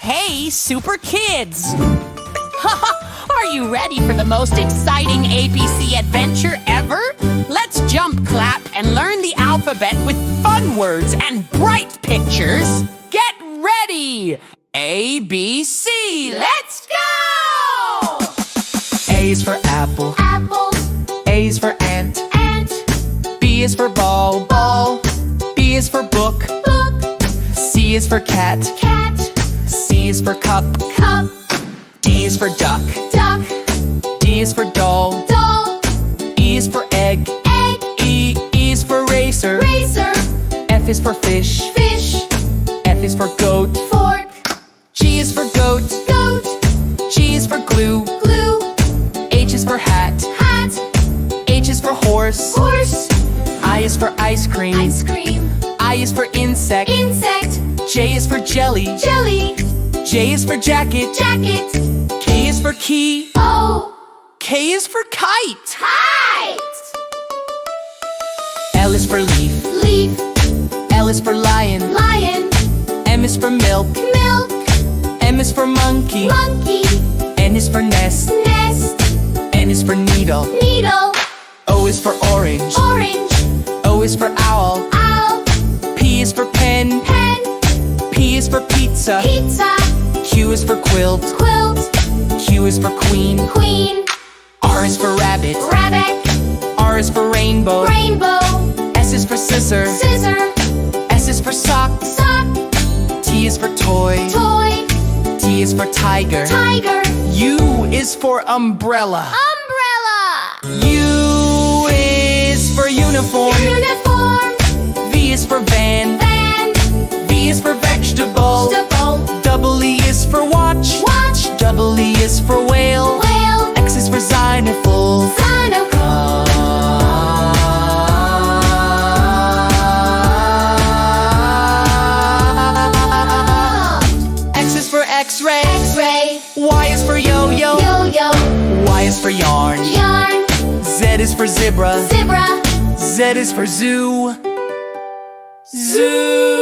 Hey, Super Kids! Are you ready for the most exciting ABC adventure ever? Let's jump, clap, and learn the alphabet with fun words and bright pictures. Get ready! A, B, C, let's go! A is for apple. Apple. A is for ant. Ant. B is for ball. Ball. B is for book. Book. C is for cat. Cat. C is for cup. Cup. D is for duck. Duck. D is for doll. Doll. E is for egg. Egg. E is for racer. Racer. F is for fish. Fish. F is for goat. Fork. G is for goat. Goat. G is for glue. Glue. H is for hat. Hat. H is for horse. Horse. I is for ice cream. Ice cream. I is for insect. Insect. J is for jelly. Jelly. J is for jacket. Jacket. K is for key. O. K is for kite. Kite. L is for leaf. Leaf. L is for lion. Lion. M is for milk. Milk. M is for monkey. Monkey. N is for nest. Nest. N is for needle. Needle. O is for orange. Orange. O is for owl. Owl. P is for pen. Pen. P is for pizza. Pizza. Q is for quilt. Quilt. Q is for queen. Queen. R is for rabbit. Rabbit. R is for rainbow. Rainbow. S is for scissor. Scissor. S is for sock. Sock. T is for toy. Toy. T is for tiger. Tiger. U is for umbrella. Umbrella. U is for uniform. Uniform. V is for van. Van. V is for vegetable. Vegetable. Double E is for watch. Watch. Double E is for whale. Whale. X is for xylophone. Xylophone. X is for X-ray. X-ray. Y is for yo-yo. Yo-yo. Y is for yarn. Yarn. Z is for zebra. Zebra. Z is for zoo. Zoo.